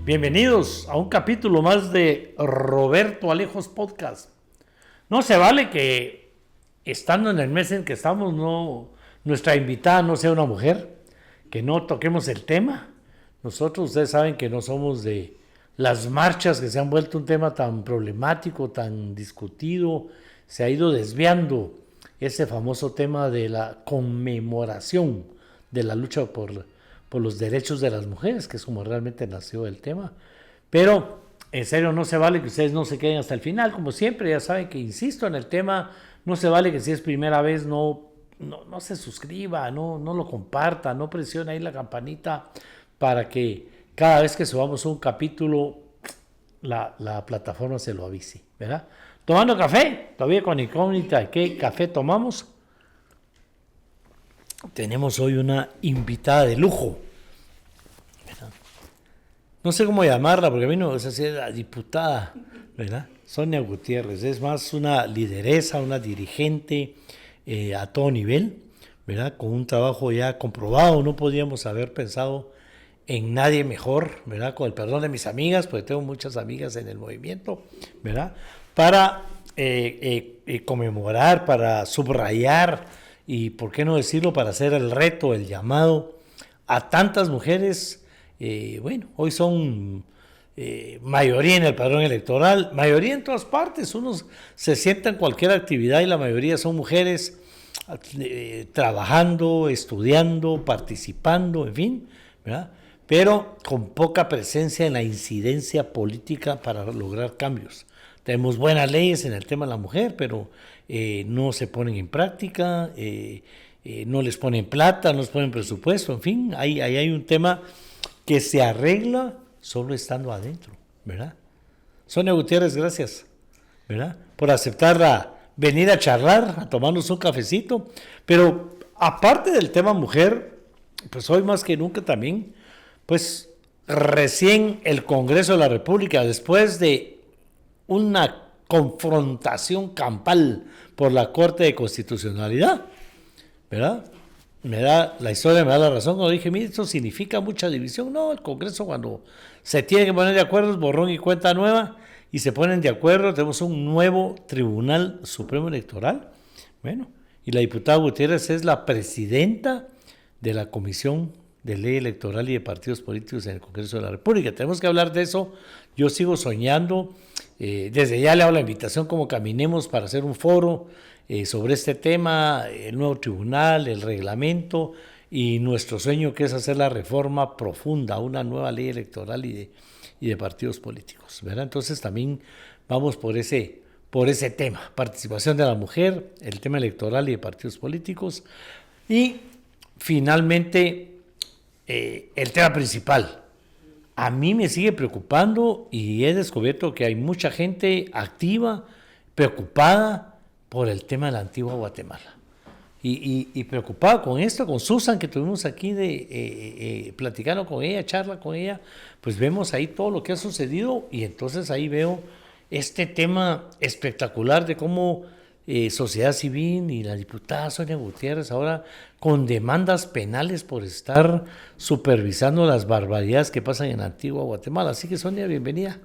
Bienvenidos a un capítulo más de Roberto Alejos Podcast. No se vale que estando en el mes en que estamos, nuestra invitada no sea una mujer, que no toquemos el tema. Nosotros, ustedes saben que no somos de las marchas que se han vuelto un tema tan problemático, tan discutido. Se ha ido desviando ese famoso tema de la conmemoración de la lucha por los derechos de las mujeres, que es como realmente nació el tema. Pero en serio no se vale que ustedes no se queden hasta el final, como siempre. Ya saben que insisto en el tema, no se vale que si es primera vez no se suscriba, no lo comparta, no presione ahí la campanita para que cada vez que subamos un capítulo la plataforma se lo avise, ¿verdad? Tomando café, todavía con incógnita, ¿qué café tomamos? Tenemos hoy una invitada de lujo. No sé cómo llamarla, porque a mí no es así, la diputada, ¿verdad? Sonia Gutiérrez, es más una lideresa, una dirigente a todo nivel, ¿verdad? Con un trabajo ya comprobado, no podíamos haber pensado en nadie mejor, ¿verdad? Con el perdón de mis amigas, porque tengo muchas amigas en el movimiento, ¿verdad? Para conmemorar, para subrayar y, ¿por qué no decirlo?, para hacer el reto, el llamado a tantas mujeres. Bueno, hoy son mayoría en el padrón electoral, mayoría en todas partes. Uno se sienta en cualquier actividad y la mayoría son mujeres trabajando, estudiando, participando, en fin, ¿verdad? Pero con poca presencia en la incidencia política para lograr cambios. Tenemos buenas leyes en el tema de la mujer, pero no se ponen en práctica, no les ponen plata, no les ponen presupuesto, en fin, ahí hay un tema que se arregla solo estando adentro, ¿verdad? Sonia Gutiérrez, gracias, ¿verdad?, por aceptar venir a charlar, a tomarnos un cafecito. Pero aparte del tema mujer, pues hoy más que nunca también, pues recién el Congreso de la República, después de una confrontación campal por la Corte de Constitucionalidad, ¿verdad?, la historia me da la razón cuando dije, mire, esto significa mucha división. No, el Congreso cuando se tiene que poner de acuerdo es borrón y cuenta nueva, y se ponen de acuerdo, tenemos un nuevo Tribunal Supremo Electoral. Bueno, y la diputada Gutiérrez es la presidenta de la Comisión de Ley Electoral y de Partidos Políticos en el Congreso de la República. Tenemos que hablar de eso. Yo sigo soñando, desde ya le hago la invitación como caminemos para hacer un foro sobre este tema, el nuevo tribunal, el reglamento y nuestro sueño que es hacer la reforma profunda, una nueva ley electoral y de partidos políticos, ¿verdad? Entonces también vamos por ese tema, participación de la mujer, el tema electoral y de partidos políticos. Y finalmente el tema principal. A mí me sigue preocupando y he descubierto que hay mucha gente activa, preocupada por el tema de la antigua Guatemala. Y preocupada con esto, con Susan, que tuvimos aquí platicando con ella, charla con ella, pues vemos ahí todo lo que ha sucedido y entonces ahí veo este tema espectacular de cómo sociedad civil y la diputada Sonia Gutiérrez ahora con demandas penales por estar supervisando las barbaridades que pasan en Antigua Guatemala. Así que, Sonia, bienvenida.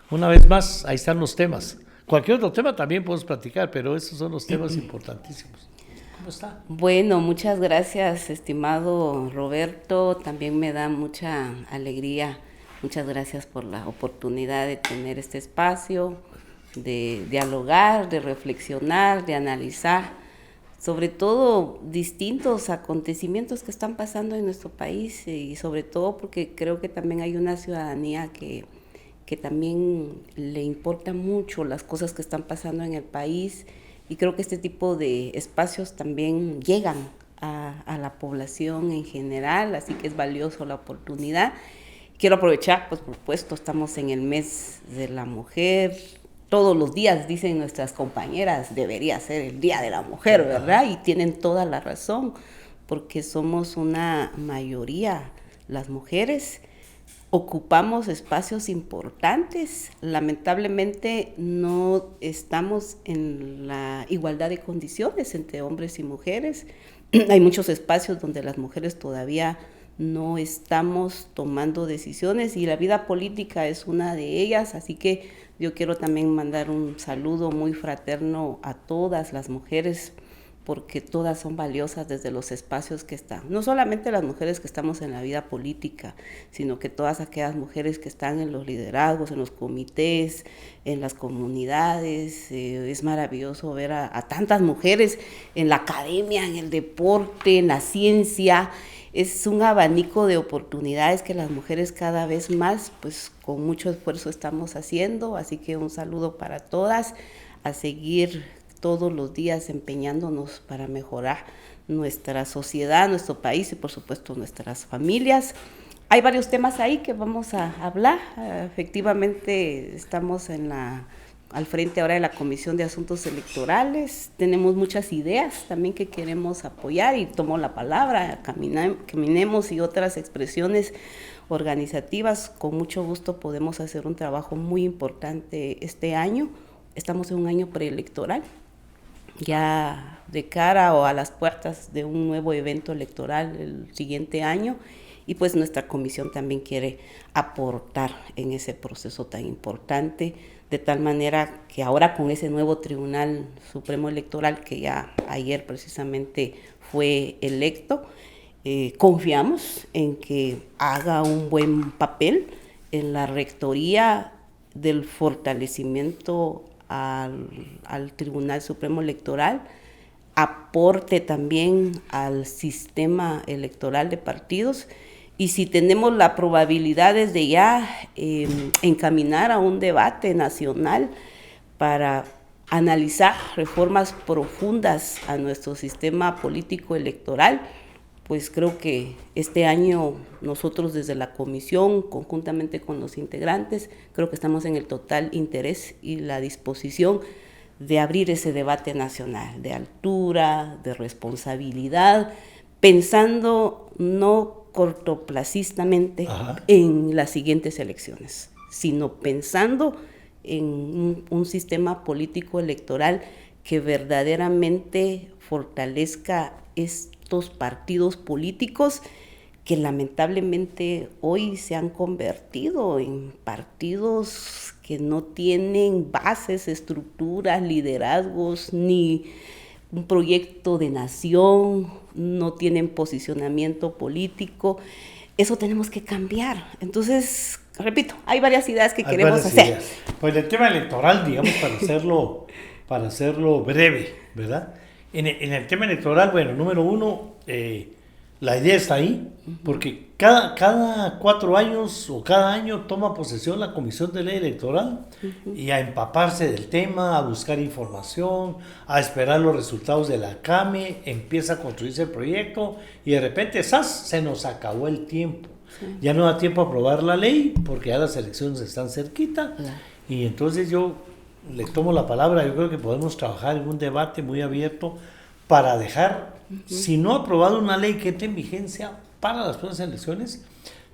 Una vez más, ahí están los temas. Cualquier otro tema también podemos platicar, pero esos son los temas importantísimos. ¿Cómo está? Bueno, muchas gracias, estimado Roberto. También me da mucha alegría. Muchas gracias por la oportunidad de tener este espacio, de dialogar, de reflexionar, de analizar, sobre todo distintos acontecimientos que están pasando en nuestro país y sobre todo porque creo que también hay una ciudadanía que también le importa mucho las cosas que están pasando en el país y creo que este tipo de espacios también llegan a la población en general, así que es valioso la oportunidad. Quiero aprovechar, pues por supuesto, estamos en el mes de la mujer. Todos los días, dicen nuestras compañeras, debería ser el Día de la Mujer, ¿verdad? Y tienen toda la razón, porque somos una mayoría, las mujeres, ocupamos espacios importantes. Lamentablemente no estamos en la igualdad de condiciones entre hombres y mujeres. Hay muchos espacios donde las mujeres todavía no estamos tomando decisiones y la vida política es una de ellas, así que yo quiero también mandar un saludo muy fraterno a todas las mujeres, porque todas son valiosas desde los espacios que están. No solamente las mujeres que estamos en la vida política, sino que todas aquellas mujeres que están en los liderazgos, en los comités, en las comunidades. Es maravilloso ver a tantas mujeres en la academia, en el deporte, en la ciencia. Es un abanico de oportunidades que las mujeres cada vez más, pues con mucho esfuerzo estamos haciendo. Así que un saludo para todas, a seguir todos los días empeñándonos para mejorar nuestra sociedad, nuestro país y por supuesto nuestras familias. Hay varios temas ahí que vamos a hablar. Efectivamente estamos al frente ahora de la Comisión de Asuntos Electorales. Tenemos muchas ideas también que queremos apoyar y tomo la palabra, caminemos y otras expresiones organizativas. Con mucho gusto podemos hacer un trabajo muy importante este año. Estamos en un año preelectoral, ya de cara o a las puertas de un nuevo evento electoral el siguiente año, y pues nuestra comisión también quiere aportar en ese proceso tan importante, de tal manera que ahora con ese nuevo Tribunal Supremo Electoral que ya ayer precisamente fue electo, confiamos en que haga un buen papel en la rectoría del fortalecimiento al Tribunal Supremo Electoral, aporte también al sistema electoral de partidos, y si tenemos la probabilidad desde ya encaminar a un debate nacional para analizar reformas profundas a nuestro sistema político electoral, pues creo que este año nosotros desde la comisión, conjuntamente con los integrantes, creo que estamos en el total interés y la disposición de abrir ese debate nacional, de altura, de responsabilidad, pensando no cortoplacistamente en las siguientes elecciones, sino pensando en un sistema político electoral que verdaderamente fortalezca estos partidos políticos que lamentablemente hoy se han convertido en partidos que no tienen bases, estructuras, liderazgos, ni un proyecto de nación, no tienen posicionamiento político. Eso tenemos que cambiar. Entonces, repito, hay varias ideas que queremos hacer. Ideas. Pues el tema electoral, digamos, para hacerlo breve, ¿verdad? En el tema electoral, bueno, número uno, la idea está ahí, porque cada 4 años o cada año toma posesión la Comisión de Ley Electoral y a empaparse del tema, a buscar información, a esperar los resultados de la CAME, empieza a construirse el proyecto y de repente se nos acabó el tiempo. Sí. Ya no da tiempo a aprobar la ley porque ya las elecciones están cerquita. Y entonces yo le tomo la palabra. Yo creo que podemos trabajar en un debate muy abierto para dejar, si no ha aprobado una ley que esté en vigencia para las próximas elecciones,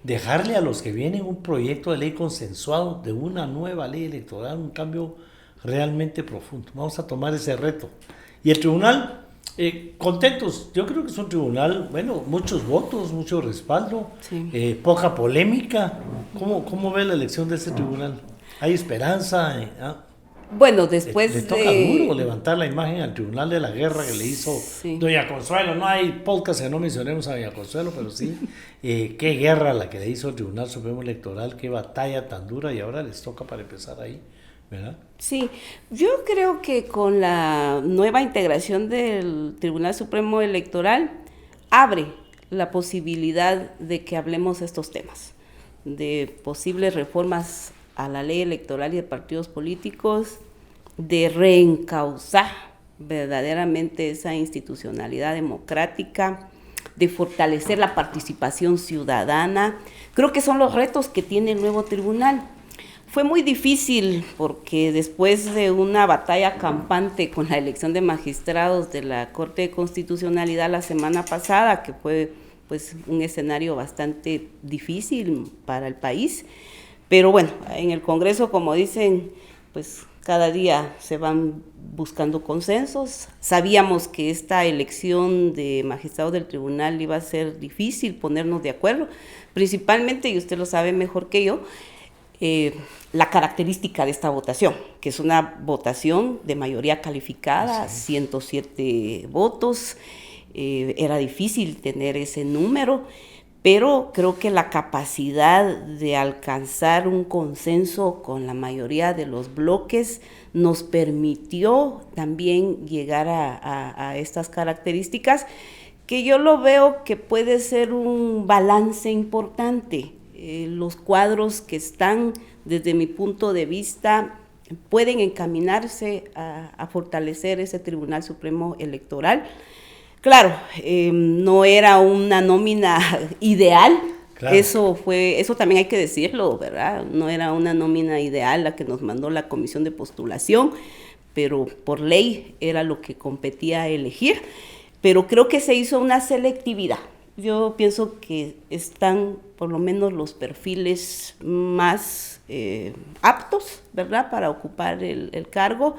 dejarle a los que vienen un proyecto de ley consensuado de una nueva ley electoral, un cambio realmente profundo. Vamos a tomar ese reto. Y el tribunal, contentos, yo creo que es un tribunal, bueno, muchos votos, mucho respaldo, sí. Poca polémica. ¿Cómo ve la elección de ese tribunal? ¿Hay esperanza? Bueno, después le toca duro levantar la imagen al Tribunal de la Guerra que le hizo Doña Consuelo. No hay podcast que no mencionemos a Doña Consuelo, pero sí, qué guerra la que le hizo el Tribunal Supremo Electoral, qué batalla tan dura, y ahora les toca para empezar ahí, ¿verdad? Sí, yo creo que con la nueva integración del Tribunal Supremo Electoral abre la posibilidad de que hablemos estos temas, de posibles reformas a la ley electoral y de partidos políticos, de reencauzar verdaderamente esa institucionalidad democrática, de fortalecer la participación ciudadana. Creo que son los retos que tiene el nuevo tribunal. Fue muy difícil porque después de una batalla campante con la elección de magistrados de la Corte de Constitucionalidad la semana pasada, que fue pues un escenario bastante difícil para el país, pero bueno, en el Congreso, como dicen, pues cada día se van buscando consensos. Sabíamos que esta elección de magistrados del tribunal iba a ser difícil ponernos de acuerdo, principalmente, y usted lo sabe mejor que yo, la característica de esta votación, que es una votación de mayoría calificada, 107 votos. Era difícil tener ese número, pero creo que la capacidad de alcanzar un consenso con la mayoría de los bloques nos permitió también llegar a estas características, que yo lo veo que puede ser un balance importante. Los cuadros que están, desde mi punto de vista, pueden encaminarse a fortalecer ese Tribunal Supremo Electoral. Claro, no era una nómina ideal, claro. Eso también hay que decirlo, ¿verdad? No era una nómina ideal la que nos mandó la Comisión de Postulación, pero por ley era lo que competía elegir, pero creo que se hizo una selectividad. Yo pienso que están por lo menos los perfiles más aptos, ¿verdad?, para ocupar el cargo.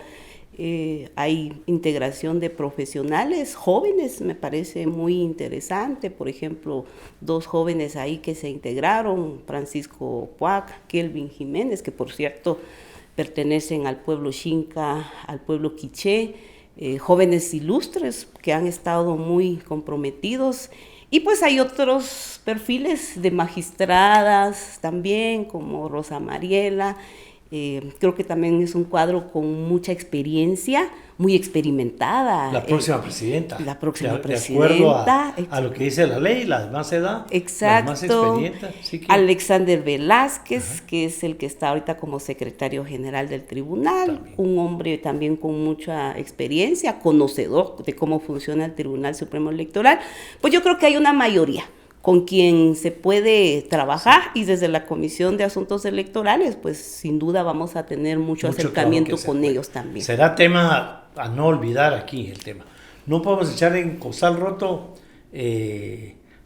Hay integración de profesionales jóvenes, me parece muy interesante. Por ejemplo, 2 jóvenes ahí que se integraron, Francisco Puac, Kelvin Jiménez, que por cierto pertenecen al pueblo Xinca, al pueblo quiché, jóvenes ilustres que han estado muy comprometidos. Y pues hay otros perfiles de magistradas también, como Rosa Mariela. Creo que también es un cuadro con mucha experiencia, muy experimentada. La próxima presidenta. La próxima presidenta. De acuerdo a lo que dice la ley, la de más edad, exacto, la más experiente. Sí que... Alexander Velázquez, que es el que está ahorita como secretario general del tribunal, también. Un hombre también con mucha experiencia, conocedor de cómo funciona el Tribunal Supremo Electoral. Pues yo creo que hay una mayoría con quien se puede trabajar, y desde la Comisión de Asuntos Electorales, pues sin duda vamos a tener mucho acercamiento con ellos también. Será tema a no olvidar aquí el tema. No podemos echar en costal roto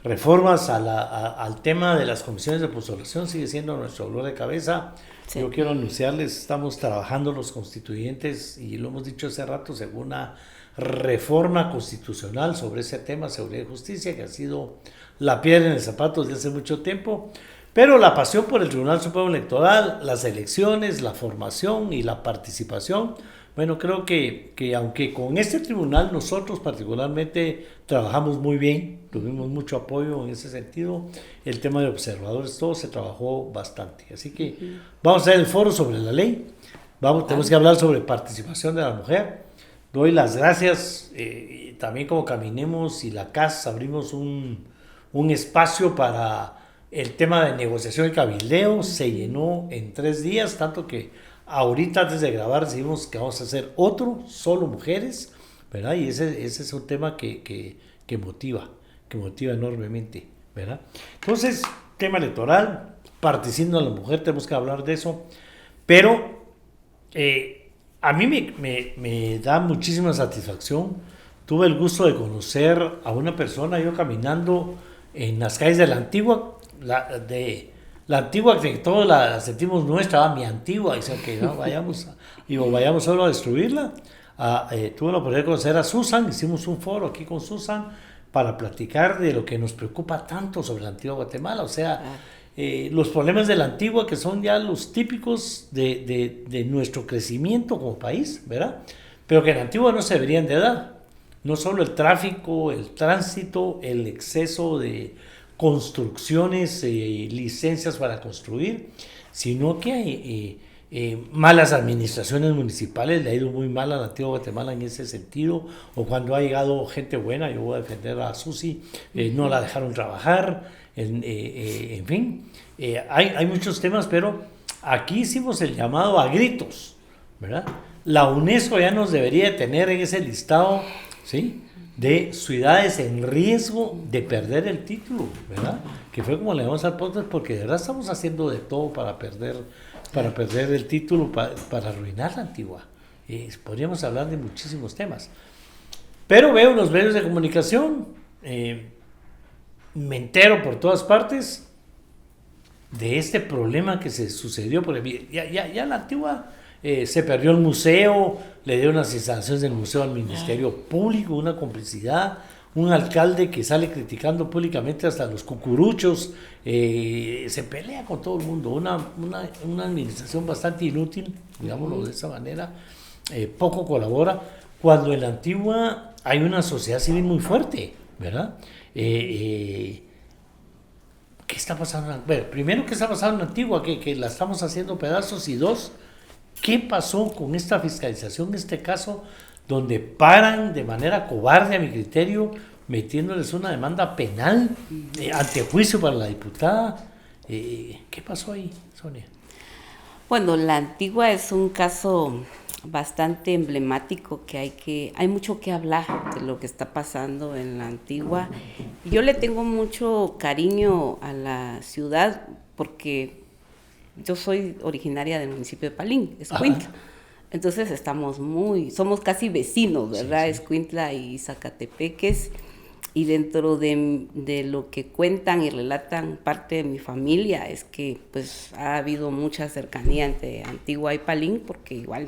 reformas al tema de las comisiones de postulación, sigue siendo nuestro dolor de cabeza. Sí. Yo quiero anunciarles, estamos trabajando los constituyentes, y lo hemos dicho hace rato, según una reforma constitucional sobre ese tema, seguridad y justicia, que ha sido la piedra en el zapato desde hace mucho tiempo, pero la pasión por el Tribunal Supremo Electoral, las elecciones, la formación y la participación, bueno, creo que aunque con este tribunal nosotros particularmente trabajamos muy bien, tuvimos mucho apoyo en ese sentido, el tema de observadores, todo se trabajó bastante, así que vamos a hacer el foro sobre la ley, tenemos que hablar sobre participación de la mujer. Doy las gracias, también como Caminemos y la CAS abrimos un espacio para el tema de negociación y cabildeo, se llenó en 3 días, tanto que ahorita antes de grabar decidimos que vamos a hacer otro, solo mujeres, ¿verdad? Y ese es un tema que motiva enormemente, ¿verdad? Entonces, tema electoral, participando a la mujer, tenemos que hablar de eso, pero a mí me da muchísima satisfacción. Tuve el gusto de conocer a una persona, yo caminando en las calles de la Antigua, la Antigua que todos la sentimos nuestra, mi Antigua, y que no vayamos solo a destruirla. Tuve la oportunidad de conocer a Susan, hicimos un foro aquí con Susan para platicar de lo que nos preocupa tanto sobre la Antigua Guatemala, o sea, los problemas de la Antigua, que son ya los típicos de nuestro crecimiento como país, ¿verdad? Pero que en la Antigua no se deberían de dar. No solo el tráfico, el tránsito, el exceso de construcciones, licencias para construir, sino que hay malas administraciones municipales, le ha ido muy mal a la Antigua Guatemala en ese sentido, o cuando ha llegado gente buena, yo voy a defender a Susi, no la dejaron trabajar, en fin, hay muchos temas, pero aquí hicimos el llamado a gritos, ¿verdad? La UNESCO ya nos debería tener en ese listado, ¿sí?, de ciudades en riesgo de perder el título, ¿verdad? Que fue como le llamamos al podcast, porque de verdad estamos haciendo de todo para perder el título, para arruinar la Antigua. Podríamos hablar de muchísimos temas. Pero veo los medios de comunicación, me entero por todas partes de este problema que se sucedió, porque ya la Antigua Se perdió el museo, le dieron las instalaciones del museo al Ministerio Público, una complicidad, un alcalde que sale criticando públicamente hasta los cucuruchos, se pelea con todo el mundo, una administración bastante inútil, digámoslo de esa manera, poco colabora, cuando en la Antigua hay una sociedad civil muy fuerte, ¿verdad? ¿Qué está pasando? Bueno, primero, ¿qué está pasando en la Antigua? Que la estamos haciendo pedazos, y dos, ¿qué pasó con esta fiscalización en este caso, donde paran de manera cobarde, a mi criterio, metiéndoles una demanda penal, antejuicio para la diputada? ¿Qué pasó ahí, Sonia? Bueno, la Antigua es un caso bastante emblemático hay mucho que hablar de lo que está pasando en la Antigua. Yo le tengo mucho cariño a la ciudad porque yo soy originaria del municipio de Palín, Escuintla. Entonces somos casi vecinos, ¿verdad? Sí, sí. Escuintla y Zacatepeques. Y dentro de lo que cuentan y relatan parte de mi familia es que pues ha habido mucha cercanía entre Antigua y Palín, porque igual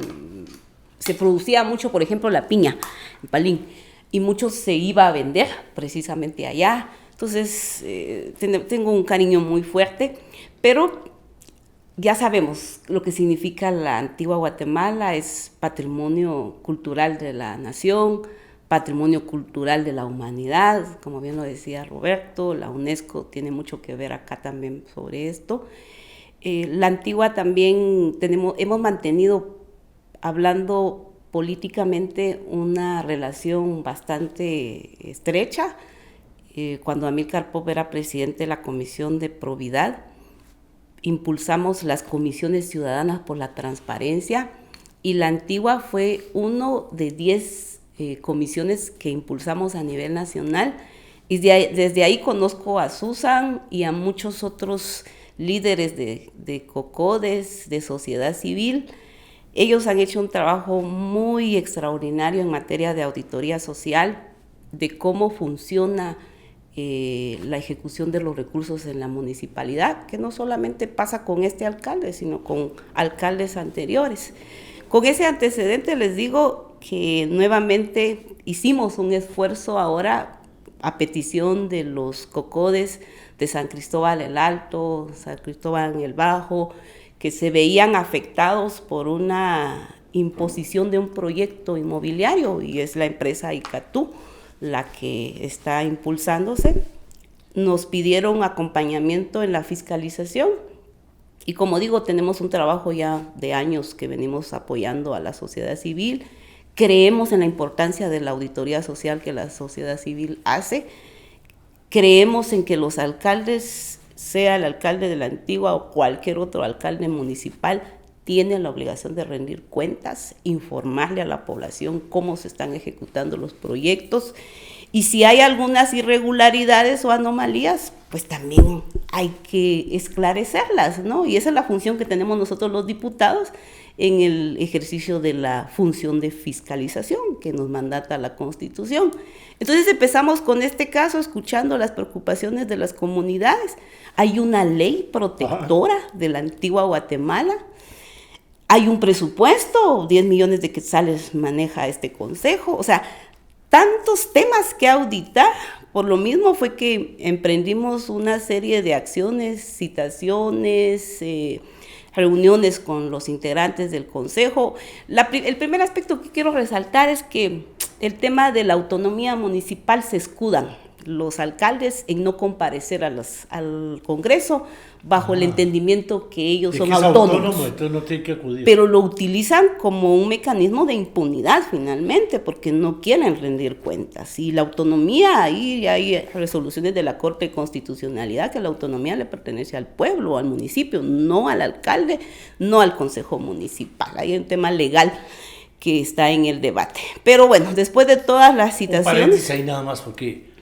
se producía mucho, por ejemplo, la piña en Palín, y mucho se iba a vender precisamente allá. Entonces tengo un cariño muy fuerte, pero ya sabemos lo que significa la Antigua Guatemala. Es patrimonio cultural de la nación, patrimonio cultural de la humanidad, como bien lo decía Roberto. La UNESCO tiene mucho que ver acá también sobre esto. La Antigua también hemos mantenido, hablando políticamente, una relación bastante estrecha. Cuando Amílcar Pop era presidente de la Comisión de Probidad, impulsamos las comisiones ciudadanas por la transparencia, y la Antigua fue uno de 10 comisiones que impulsamos a nivel nacional, y desde ahí conozco a Susan y a muchos otros líderes de COCODES, de sociedad civil. Ellos han hecho un trabajo muy extraordinario en materia de auditoría social, de cómo funciona la ejecución de los recursos en la municipalidad, que no solamente pasa con este alcalde, sino con alcaldes anteriores. Con ese antecedente les digo que nuevamente hicimos un esfuerzo ahora a petición de los COCODES de San Cristóbal el Alto, San Cristóbal el Bajo, que se veían afectados por una imposición de un proyecto inmobiliario, y es la empresa Icatú la que está impulsándose. Nos pidieron acompañamiento en la fiscalización, y como digo, tenemos un trabajo ya de años que venimos apoyando a la sociedad civil. Creemos en la importancia de la auditoría social que la sociedad civil hace. Creemos en que los alcaldes, sea el alcalde de la Antigua o cualquier otro alcalde municipal, tienen la obligación de rendir cuentas, informarle a la población cómo se están ejecutando los proyectos, y si hay algunas irregularidades o anomalías, pues también hay que esclarecerlas, ¿no? Y esa es la función que tenemos nosotros los diputados en el ejercicio de la función de fiscalización que nos mandata la Constitución. Entonces empezamos con este caso escuchando las preocupaciones de las comunidades. Hay una ley protectora de la Antigua Guatemala. Hay un presupuesto, 10 millones de quetzales maneja este consejo. O sea, tantos temas que auditar. Por lo mismo fue que emprendimos una serie de acciones, citaciones, reuniones con los integrantes del consejo. El primer aspecto que quiero resaltar es que el tema de la autonomía municipal se escudan los alcaldes en no comparecer al Congreso bajo el entendimiento que ellos son autónomos. Entonces no tiene que acudir. Pero lo utilizan como un mecanismo de impunidad finalmente, porque no quieren rendir cuentas. Y la autonomía, ahí hay resoluciones de la Corte de Constitucionalidad que la autonomía le pertenece al pueblo, al municipio, no al alcalde, no al Consejo Municipal. Hay un tema legal que está en el debate. Pero bueno, después de todas las citaciones... Un paréntesis ahí nada más, porque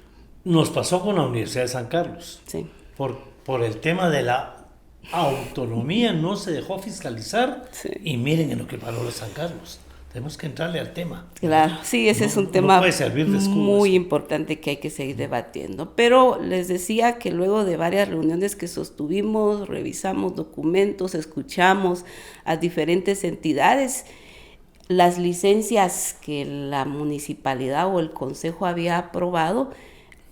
nos pasó con la Universidad de San Carlos. Sí. Por el tema de la autonomía no se dejó fiscalizar, sí. Y miren en lo que paró de San Carlos. Tenemos que entrarle al tema. Claro, sí, ese es un tema puede servir de escudo, muy importante que hay que seguir debatiendo. Pero les decía que luego de varias reuniones que sostuvimos, revisamos documentos, escuchamos a diferentes entidades, las licencias que la municipalidad o el consejo había aprobado,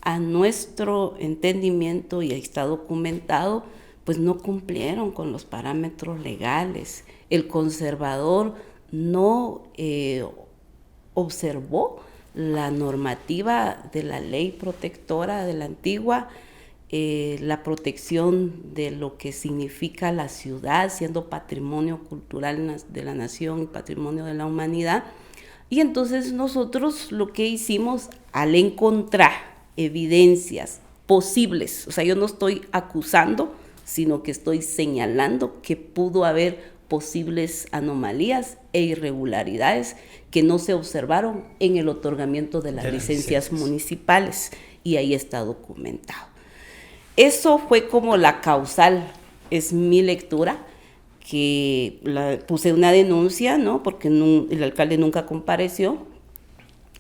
a nuestro entendimiento, y está documentado, pues no cumplieron con los parámetros legales. El conservador no observó la normativa de la ley protectora de la antigua, la protección de lo que significa la ciudad, siendo patrimonio cultural de la nación y patrimonio de la humanidad. Y entonces nosotros lo que hicimos, al encontrar evidencias posibles, o sea, yo no estoy acusando, sino que estoy señalando que pudo haber posibles anomalías e irregularidades que no se observaron en el otorgamiento de las licencias municipales, y ahí está documentado. Eso fue como la causal, es mi lectura, que puse una denuncia, ¿no? Porque el alcalde nunca compareció.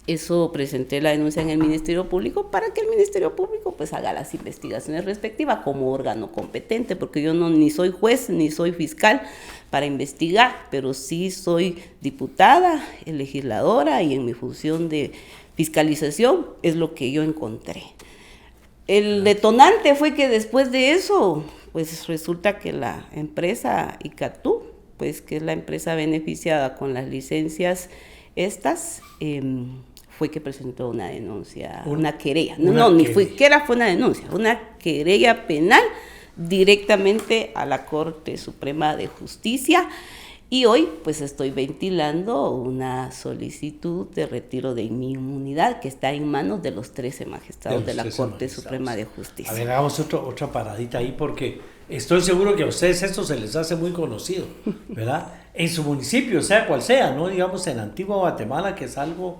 Eso, presenté la denuncia en el Ministerio Público para que el Ministerio Público pues haga las investigaciones respectivas como órgano competente, porque yo ni soy juez ni soy fiscal para investigar, pero sí soy diputada, legisladora, y en mi función de fiscalización es lo que yo encontré. El detonante fue que después de eso, pues resulta que la empresa Icatú, pues que es la empresa beneficiada con las licencias estas, fue que presentó una denuncia, una querella. Fue una denuncia, una querella penal directamente a la Corte Suprema de Justicia. Y hoy pues estoy ventilando una solicitud de retiro de mi inmunidad que está en manos de los 13 magistrados de la Corte Suprema de Justicia. A ver, hagamos otra paradita ahí, porque estoy seguro que a ustedes esto se les hace muy conocido, ¿verdad? En su municipio, sea cual sea, ¿no? Digamos en Antigua Guatemala, que es algo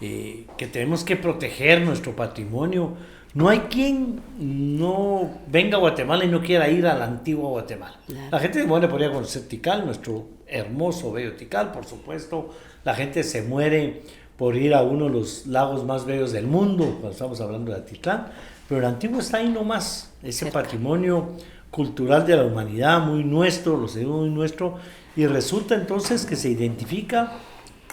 que tenemos que proteger nuestro patrimonio. No hay quien no venga a Guatemala y no quiera ir a la Antigua Guatemala. Claro. La gente bueno, podría conocer Tikal, nuestro hermoso bello Tikal, por supuesto. La gente se muere por ir a uno de los lagos más bellos del mundo, cuando estamos hablando de Atitlán, pero el Antiguo está ahí nomás, ese patrimonio cultural de la humanidad, muy nuestro, lo seguimos muy nuestro, y resulta entonces que se identifica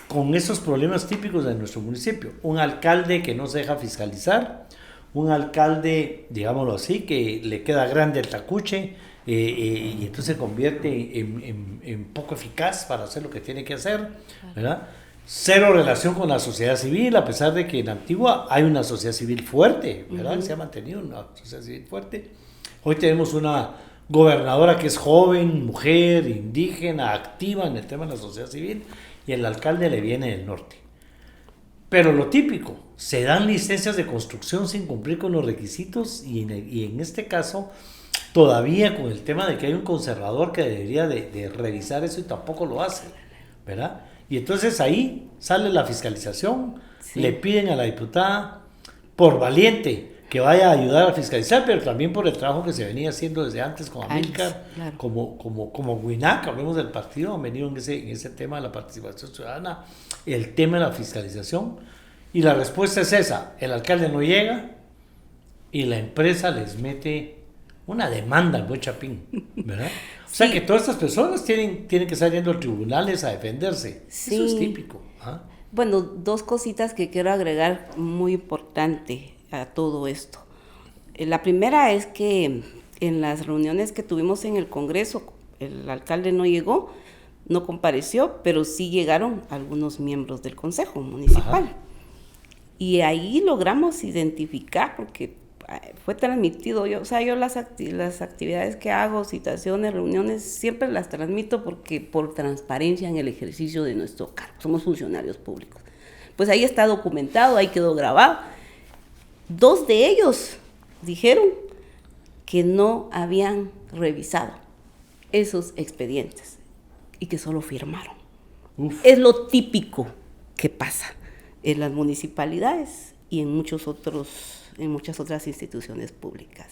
con esos problemas típicos de nuestro municipio. Un alcalde que no se deja fiscalizar, un alcalde, digámoslo así, que le queda grande el tacuche y entonces se convierte en poco eficaz para hacer lo que tiene que hacer, ¿verdad? Cero relación con la sociedad civil, a pesar de que en Antigua hay una sociedad civil fuerte, ¿verdad? Se ha mantenido una sociedad civil fuerte. Hoy tenemos una gobernadora que es joven, mujer, indígena, activa en el tema de la sociedad civil, y el alcalde le viene del norte. Pero lo típico, se dan licencias de construcción sin cumplir con los requisitos, y en este caso todavía con el tema de que hay un conservador que debería de revisar eso y tampoco lo hace, ¿verdad? Y entonces ahí sale la fiscalización, le piden a la diputada, por valiente, que vaya a ayudar a fiscalizar, pero también por el trabajo que se venía haciendo desde antes con Amílcar, claro, como WINAC, hablemos del partido, han venido en ese tema de la participación ciudadana, el tema de la fiscalización, y la respuesta es esa: el alcalde no llega y la empresa les mete una demanda al Buen Chapín, ¿verdad? O sea que todas estas personas tienen que estar yendo a tribunales a defenderse. Sí. Eso es típico. ¿Ah? Bueno, dos cositas que quiero agregar muy importante a todo esto. La primera es que en las reuniones que tuvimos en el Congreso, el alcalde no llegó, no compareció, pero sí llegaron algunos miembros del Consejo Municipal. Ajá. Y ahí logramos identificar, porque fue transmitido, yo las actividades que hago, citaciones, reuniones, siempre las transmito porque por transparencia en el ejercicio de nuestro cargo, somos funcionarios públicos. Pues ahí está documentado, ahí quedó grabado. 2 de ellos dijeron que no habían revisado esos expedientes y que solo firmaron. Uf. Es lo típico que pasa en las municipalidades y en muchas otras instituciones públicas.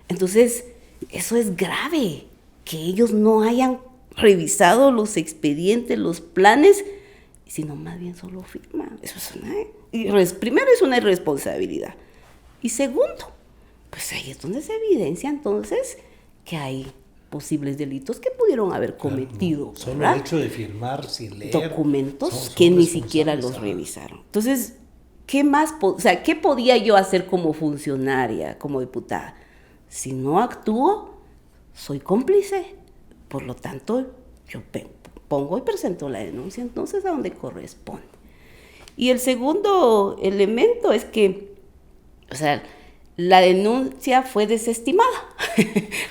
Entonces, eso es grave, que ellos no hayan revisado los expedientes, los planes, sino más bien solo firma. Eso es primero es una irresponsabilidad. Y segundo, pues ahí es donde se evidencia entonces que hay posibles delitos que pudieron haber cometido. Claro, solo ¿verdad? el hecho de firmar sin leer. Documentos que ni siquiera los revisaron. Entonces, ¿qué más? ¿Qué podía yo hacer como funcionaria, como diputada? Si no actúo, soy cómplice. Por lo tanto, yo pongo y presento la denuncia entonces a donde corresponde. Y el segundo elemento es que, la denuncia fue desestimada,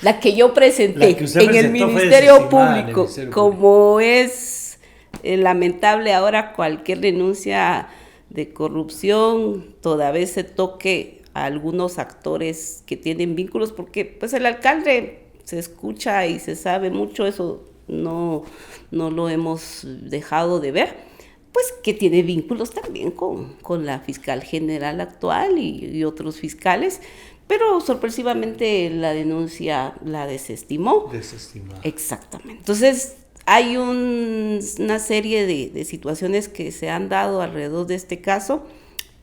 la que yo presenté en el Ministerio Público, como es lamentable ahora cualquier denuncia de corrupción, toda vez se toque a algunos actores que tienen vínculos, porque pues el alcalde se escucha y se sabe mucho, eso no lo hemos dejado de ver, pues que tiene vínculos también con la fiscal general actual y otros fiscales, pero sorpresivamente la denuncia la desestimó. Desestimada. Exactamente. Entonces, hay una serie de situaciones que se han dado alrededor de este caso,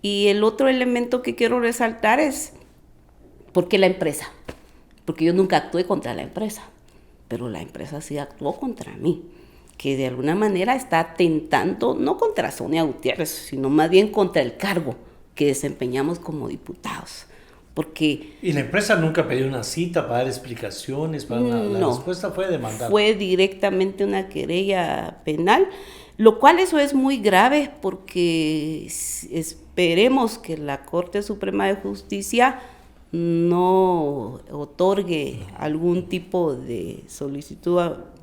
y el otro elemento que quiero resaltar es ¿por qué la empresa? Porque yo nunca actué contra la empresa, pero la empresa sí actuó contra mí, que de alguna manera está atentando no contra Sonia Gutiérrez, sino más bien contra el cargo que desempeñamos como diputados. Porque y la empresa nunca pidió una cita para dar explicaciones, la respuesta fue demandar. Fue directamente una querella penal, lo cual eso es muy grave, porque esperemos que la Corte Suprema de Justicia no otorgue algún tipo de solicitud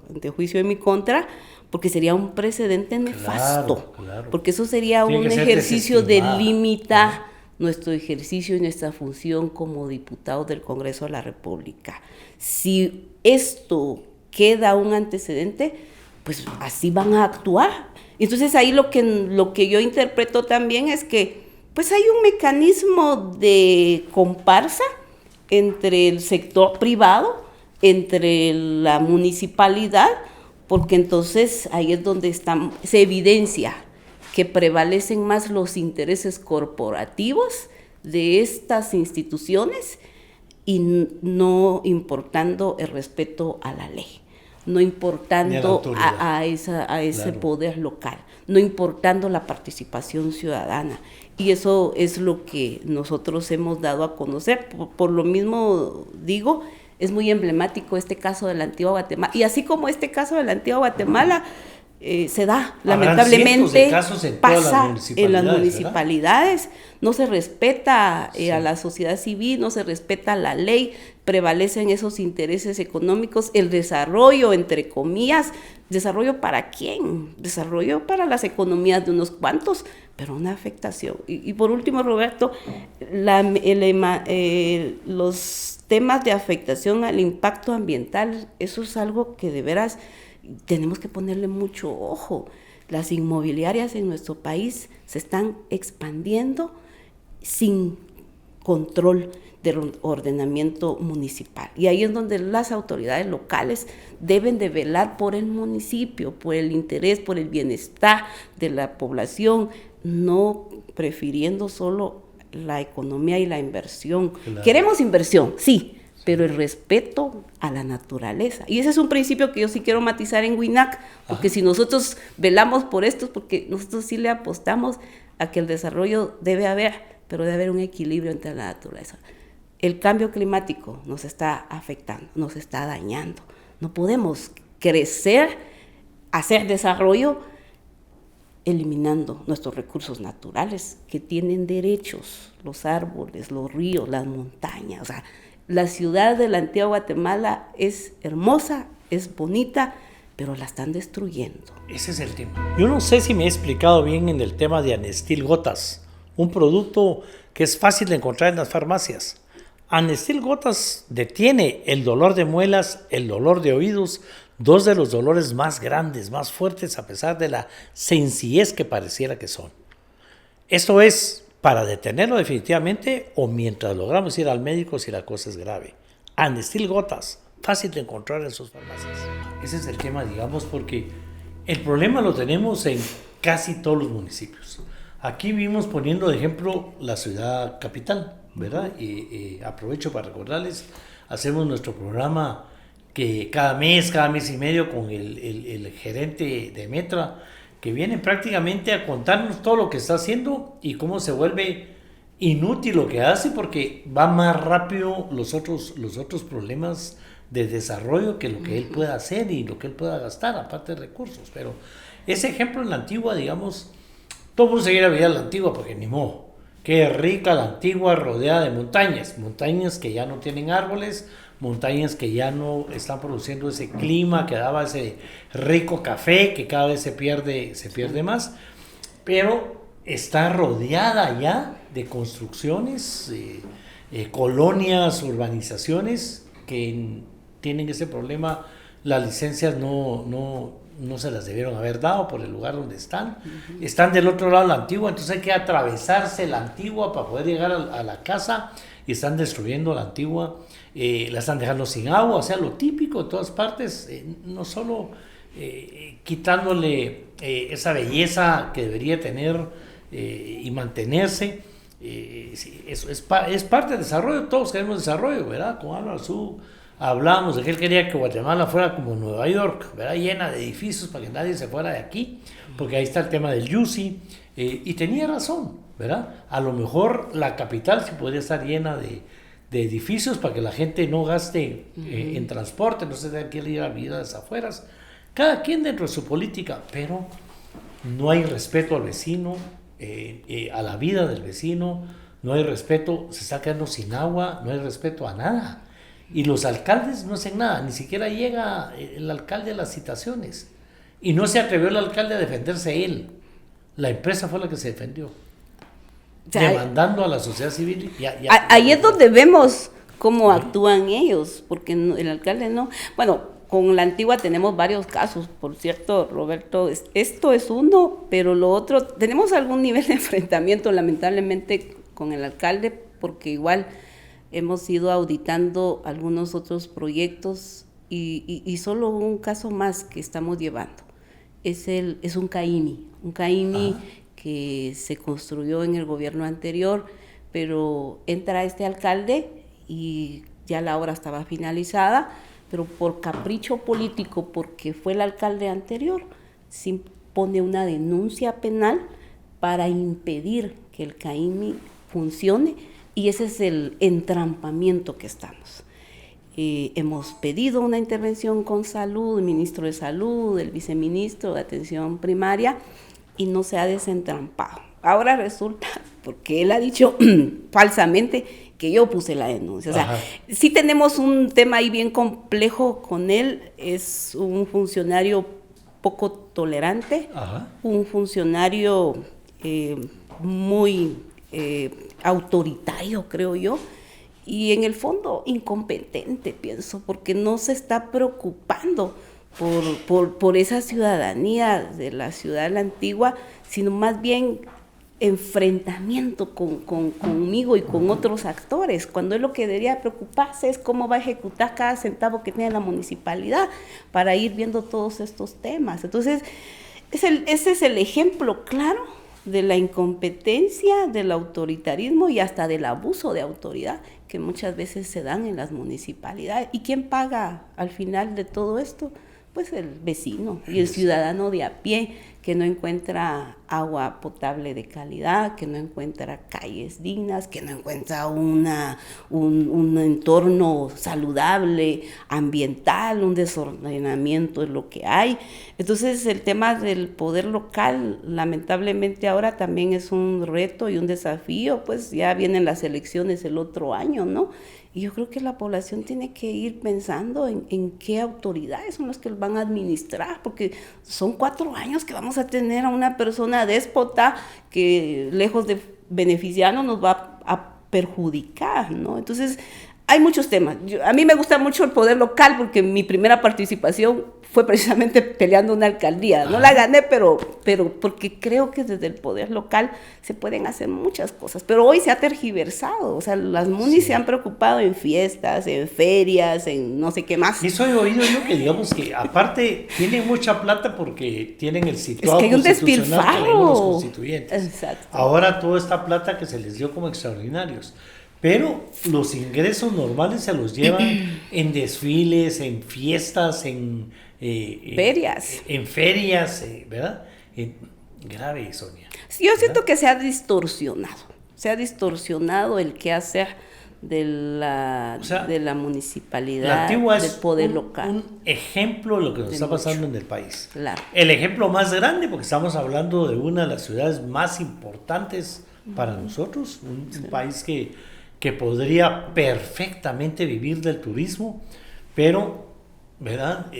de juicio en mi contra, porque sería un precedente nefasto, claro. Porque eso sería un ejercicio de limitar nuestro ejercicio y nuestra función como diputados del Congreso de la República. Si esto queda un antecedente, pues así van a actuar. Entonces ahí lo que yo interpreto también es que pues hay un mecanismo de comparsa entre el sector privado, entre la municipalidad, porque entonces ahí es donde se evidencia que prevalecen más los intereses corporativos de estas instituciones y no importando el respeto a la ley, no importando a ese poder local, no importando la participación ciudadana. Y eso es lo que nosotros hemos dado a conocer. Por lo mismo digo, es muy emblemático este caso de la Antigua Guatemala. Y así como este caso de la Antigua Guatemala se da, lamentablemente, pasa en las municipalidades, ¿verdad? No se respeta a la sociedad civil, no se respeta la ley, prevalecen esos intereses económicos, el desarrollo, entre comillas. ¿Desarrollo para quién? Desarrollo para las economías de unos cuantos, pero una afectación. Y por último, Roberto, los temas de afectación al impacto ambiental, eso es algo que de veras tenemos que ponerle mucho ojo. Las inmobiliarias en nuestro país se están expandiendo sin control del ordenamiento municipal. Y ahí es donde las autoridades locales deben de velar por el municipio, por el interés, por el bienestar de la población, no prefiriendo solo la economía y la inversión. Claro. Queremos inversión, sí, pero el respeto a la naturaleza. Y ese es un principio que yo sí quiero matizar en WINAC, porque si nosotros velamos por esto, es porque nosotros sí le apostamos a que el desarrollo debe haber, pero debe haber un equilibrio entre la naturaleza. El cambio climático nos está afectando, nos está dañando. No podemos crecer, hacer desarrollo, eliminando nuestros recursos naturales que tienen derechos, los árboles, los ríos, las montañas. O sea, la ciudad de la Antigua Guatemala es hermosa, es bonita, pero la están destruyendo. Ese es el tema. Yo no sé si me he explicado bien en el tema de Anestil Gotas, un producto que es fácil de encontrar en las farmacias. Anestil Gotas detiene el dolor de muelas, el dolor de oídos, dos de los dolores más grandes, más fuertes, a pesar de la sencillez que pareciera que son. Esto es para detenerlo definitivamente o mientras logramos ir al médico si la cosa es grave. Anestil Gotas, fácil de encontrar en sus farmacias. Ese es el tema, digamos, porque el problema lo tenemos en casi todos los municipios. Aquí vimos poniendo de ejemplo la ciudad capital, ¿verdad? Y aprovecho para recordarles, hacemos nuestro programa que cada mes y medio con el gerente de Metra, que viene prácticamente a contarnos todo lo que está haciendo y cómo se vuelve inútil lo que hace, porque va más rápido los otros problemas de desarrollo que lo que él pueda hacer y lo que él pueda gastar, aparte de recursos. Pero ese ejemplo en la Antigua, digamos, todo el mundo se quiere vivir a la Antigua porque ni modo. Qué rica la Antigua, rodeada de montañas que ya no tienen árboles, montañas que ya no están produciendo ese clima que daba ese rico café que cada vez se pierde más, pero está rodeada ya de construcciones, colonias, urbanizaciones que tienen ese problema. Las licencias no se las debieron haber dado por el lugar donde están. Están del otro lado de la Antigua, entonces hay que atravesarse la Antigua para poder llegar a la casa, y están destruyendo la Antigua, la están dejando sin agua, o sea, lo típico de todas partes, no solo quitándole esa belleza que debería tener y mantenerse. Eso es parte del desarrollo. Todos queremos desarrollo, ¿verdad? Con Álvaro Arzú hablábamos de que él quería que Guatemala fuera como Nueva York, ¿verdad? Llena de edificios para que nadie se fuera de aquí, porque ahí está el tema del UCI, y tenía razón, ¿verdad? A lo mejor la capital sí podría estar llena de edificios para que la gente no gaste en transporte, no se tenga que ir a vivir a las afueras, cada quien dentro de su política, pero no hay respeto al vecino, a la vida del vecino, no hay respeto, se está quedando sin agua, no hay respeto a nada. Y los alcaldes no hacen nada, ni siquiera llega el alcalde a las citaciones. Y no se atrevió el alcalde a defenderse él. La empresa fue la que se defendió. O sea, demandando a la sociedad civil. Ahí es donde vemos cómo actúan ellos, porque el alcalde no. Bueno, con la Antigua tenemos varios casos, por cierto, Roberto, esto es uno, pero lo otro, tenemos algún nivel de enfrentamiento lamentablemente con el alcalde, porque igual hemos ido auditando algunos otros proyectos y solo un caso más que estamos llevando. Es un CAIMI que se construyó en el gobierno anterior, pero entra este alcalde y ya la obra estaba finalizada, pero por capricho político, porque fue el alcalde anterior, se pone una denuncia penal para impedir que el CAIMI funcione. Y ese es el entrampamiento que estamos. Hemos pedido una intervención con salud, el ministro de salud, el viceministro de atención primaria, y no se ha desentrampado. Ahora resulta, porque él ha dicho falsamente que yo puse la denuncia. O sea, sí tenemos un tema ahí bien complejo con él. Es un funcionario poco tolerante, un funcionario muy autoritario, creo yo, y en el fondo incompetente, pienso, porque no se está preocupando por esa ciudadanía de la ciudad de la Antigua, sino más bien enfrentamiento conmigo y con otros actores, cuando él lo que debería preocuparse es cómo va a ejecutar cada centavo que tiene la municipalidad para ir viendo todos estos temas. Entonces, ese es el ejemplo claro de la incompetencia, del autoritarismo y hasta del abuso de autoridad que muchas veces se dan en las municipalidades. ¿Y quién paga al final de todo esto? Pues el vecino y el ciudadano de a pie, que no encuentra agua potable de calidad, que no encuentra calles dignas, que no encuentra un entorno saludable, ambiental, un desordenamiento es lo que hay. Entonces el tema del poder local lamentablemente ahora también es un reto y un desafío, pues ya vienen las elecciones el otro año, ¿no? Y yo creo que la población tiene que ir pensando en qué autoridades son las que van a administrar, porque son 4 años que vamos a tener a una persona déspota que lejos de beneficiarnos nos va a perjudicar, ¿no? Entonces Hay muchos temas. A mí me gusta mucho el poder local porque mi primera participación fue precisamente peleando una alcaldía. No la gané, pero porque creo que desde el poder local se pueden hacer muchas cosas. Pero hoy se ha tergiversado. O sea, las munis se han preocupado en fiestas, en ferias, en no sé qué más. Eso he oído yo, que digamos que aparte tienen mucha plata porque tienen el situado es que hay un constitucional que le dieron los despilfarro. constituyentes. Exacto. Ahora toda esta plata que se les dio como extraordinarios. Pero los ingresos normales se los llevan en desfiles, en fiestas, en Ferias. En ferias, ¿verdad? Grave, Sonia. Yo siento que se ha distorsionado. Se ha distorsionado el quehacer de la, O sea, de la La municipalidad, Antigua del es poder un local. ejemplo de lo que nos De está pasando mucho. en el país. Claro. El ejemplo más grande, porque estamos hablando de una de las ciudades más importantes para nosotros, un país que podría perfectamente vivir del turismo, pero, ¿verdad?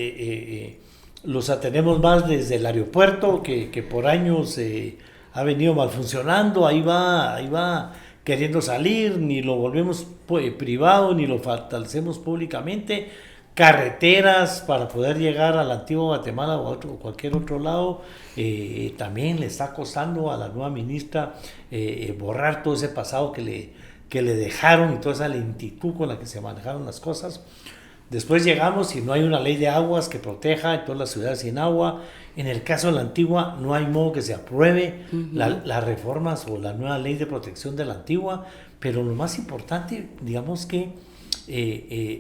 Los atenemos más desde el aeropuerto, que por años ha venido mal funcionando, ahí va queriendo salir, ni lo volvemos privado, ni lo fortalecemos públicamente. Carreteras para poder llegar a la antigua Guatemala o a cualquier otro lado, también le está costando a la nueva ministra borrar todo ese pasado que le dejaron y toda esa lentitud con la que se manejaron las cosas. Después llegamos y no hay una ley de aguas que proteja en todas las ciudades sin agua. En el caso de la Antigua no hay modo que se apruebe las reformas o la nueva ley de protección de la Antigua, pero lo más importante, digamos que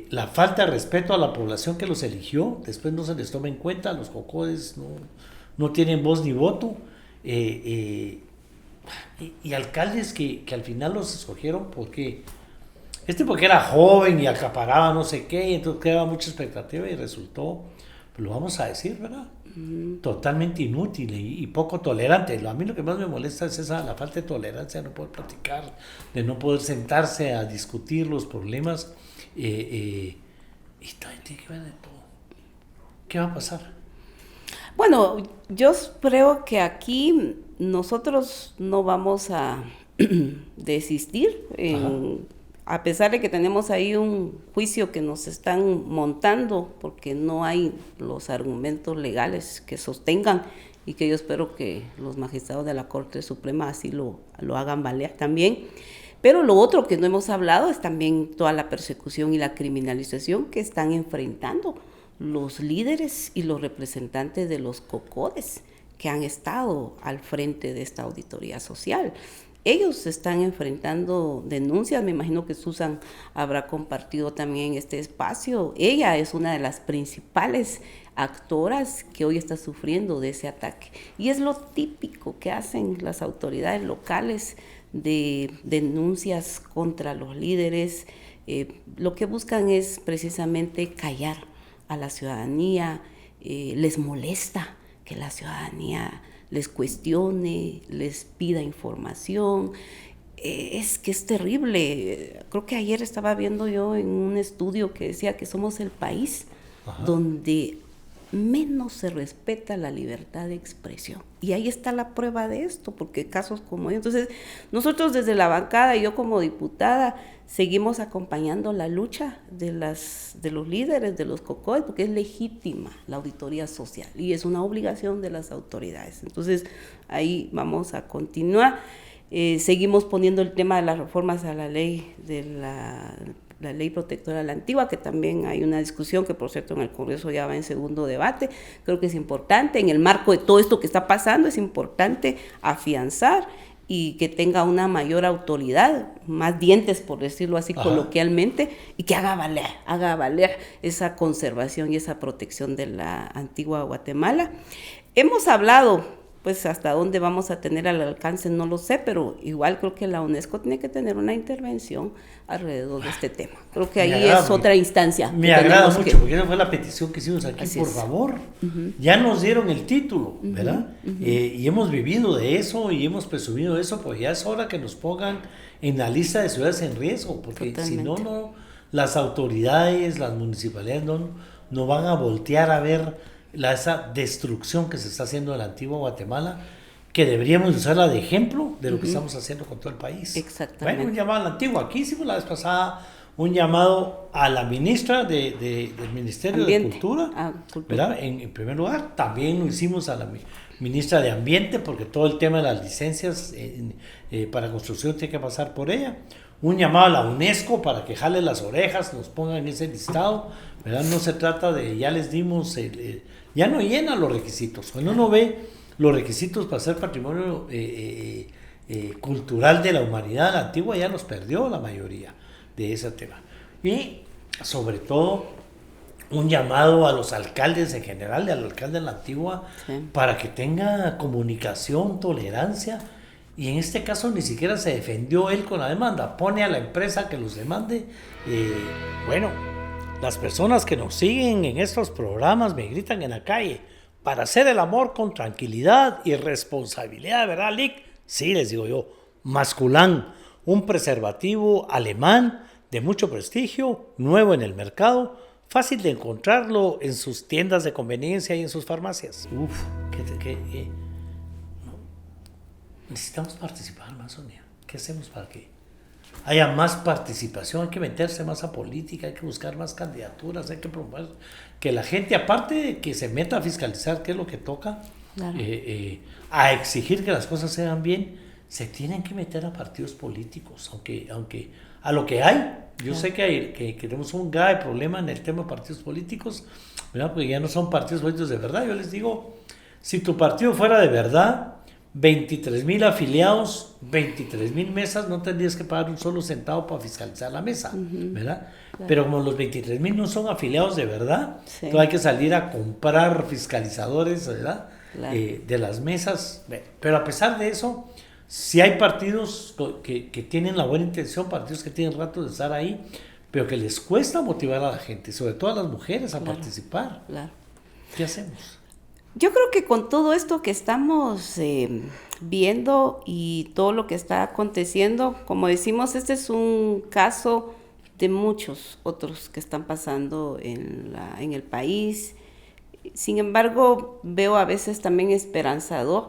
la falta de respeto a la población que los eligió, después no se les toma en cuenta, los cocodes no tienen voz ni voto, y alcaldes que al final los escogieron porque era joven y acaparaba no sé qué, y entonces creaba mucha expectativa y resultó, pues lo vamos a decir, ¿verdad? Totalmente inútil y poco tolerante. A mí lo que más me molesta es la falta de tolerancia de no poder platicar, de no poder sentarse a discutir los problemas, y también tiene que ver de todo. ¿Qué va a pasar? Bueno, yo creo que aquí nosotros no vamos a desistir a pesar de que tenemos ahí un juicio que nos están montando porque no hay los argumentos legales que sostengan y que yo espero que los magistrados de la Corte Suprema así lo hagan valer también. Pero lo otro que no hemos hablado es también toda la persecución y la criminalización que están enfrentando los líderes y los representantes de los cocodes que han estado al frente de esta auditoría social. Ellos están enfrentando denuncias, me imagino que Susan habrá compartido también este espacio. Ella es una de las principales actoras que hoy está sufriendo de ese ataque. Y es lo típico que hacen las autoridades locales de denuncias contra los líderes. Lo que buscan es precisamente callar a la ciudadanía, les molesta que la ciudadanía les cuestione, les pida información. Es que es terrible. Creo que ayer estaba viendo yo en un estudio que decía que somos el país donde menos se respeta la libertad de expresión. Y ahí está la prueba de esto, porque casos como ellos. Entonces, nosotros desde la bancada, yo como diputada, seguimos acompañando la lucha de los líderes, de los cocodes, porque es legítima la auditoría social y es una obligación de las autoridades. Entonces, ahí vamos a continuar. Seguimos poniendo el tema de las reformas a la ley de la ley protectora de la Antigua, que también hay una discusión que por cierto en el Congreso ya va en segundo debate. Creo que es importante, en el marco de todo esto que está pasando, es importante afianzar y que tenga una mayor autoridad, más dientes, por decirlo así coloquialmente, y que haga valer esa conservación y esa protección de la Antigua Guatemala. Hemos hablado, pues hasta dónde vamos a tener al alcance no lo sé, pero igual creo que la UNESCO tiene que tener una intervención alrededor de este tema. Creo que ahí es otra instancia. Me agrada mucho, porque esa fue la petición que hicimos aquí, por favor. Ya nos dieron el título, ¿verdad? Y hemos vivido de eso y hemos presumido de eso, pues ya es hora que nos pongan en la lista de ciudades en riesgo, porque si no, las autoridades, las municipalidades no van a voltear a ver esa destrucción que se está haciendo en la Antigua Guatemala, que deberíamos usarla de ejemplo de lo que estamos haciendo con todo el país. Exactamente. Bueno, un llamado a la Antigua. Aquí hicimos la vez pasada un llamado a la ministra del Ministerio Ambiente. de Cultura, ¿verdad? En primer lugar, también lo hicimos a la ministra de Ambiente, porque todo el tema de las licencias para construcción tiene que pasar por ella. Un llamado a la UNESCO para que jale las orejas, nos pongan en ese listado, ¿verdad? No se trata de, ya les dimos, ya no llena los requisitos. Cuando uno ve los requisitos para ser patrimonio cultural de la humanidad antigua, ya los perdió la mayoría de ese tema. Y sobre todo un llamado a los alcaldes en general, al alcalde de la Antigua, sí, para que tenga comunicación, tolerancia, y en este caso ni siquiera se defendió él con la demanda, pone a la empresa que los demande. Bueno, las personas que nos siguen en estos programas me gritan en la calle, para hacer el amor con tranquilidad y responsabilidad, ¿verdad, Lick? Sí, les digo yo, Masculán, un preservativo alemán de mucho prestigio, nuevo en el mercado, fácil de encontrarlo en sus tiendas de conveniencia y en sus farmacias. No. Necesitamos participar más, Sonia. ¿Qué hacemos para que haya más participación? Hay que meterse más a política, hay que buscar más candidaturas, hay que promover que la gente, aparte de que se meta a fiscalizar qué es lo que toca, claro, a exigir que las cosas se hagan bien, se tienen que meter a partidos políticos, aunque a lo que hay. Yo sé que tenemos un grave problema en el tema de partidos políticos, ¿verdad? Porque ya no son partidos políticos de verdad. Yo les digo, si tu partido fuera de verdad, 23,000 afiliados, 23,000 mesas, no tendrías que pagar un solo centavo para fiscalizar la mesa, ¿verdad? Claro. Pero como los 23,000 no son afiliados de verdad, sí, entonces hay que salir a comprar fiscalizadores, ¿verdad? Claro. De las mesas. Pero a pesar de eso, si hay partidos que tienen la buena intención, partidos que tienen rato de estar ahí, pero que les cuesta motivar a la gente, sobre todo a las mujeres, a claro, participar. Claro. ¿Qué hacemos? Yo creo que con todo esto que estamos viendo y todo lo que está aconteciendo, como decimos, este es un caso de muchos otros que están pasando en el país. Sin embargo, veo a veces también esperanzador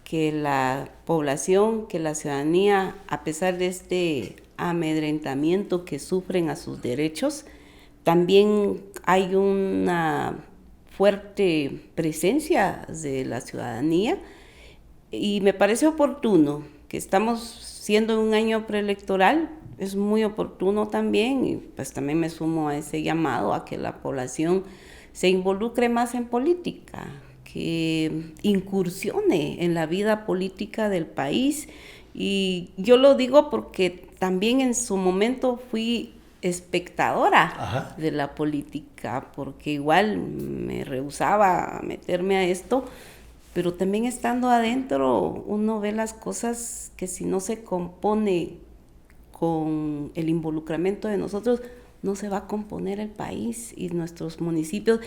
que la población, que la ciudadanía, a pesar de este amedrentamiento que sufren a sus derechos, también hay una fuerte presencia de la ciudadanía, y me parece oportuno que estamos siendo un año preelectoral, es muy oportuno también, y pues también me sumo a ese llamado a que la población se involucre más en política, que incursione en la vida política del país. Y yo lo digo porque también en su momento fui espectadora, ajá, de la política, porque igual me rehusaba a meterme a esto, pero también estando adentro uno ve las cosas que si no se compone con el involucramiento de nosotros, no se va a componer el país y nuestros municipios,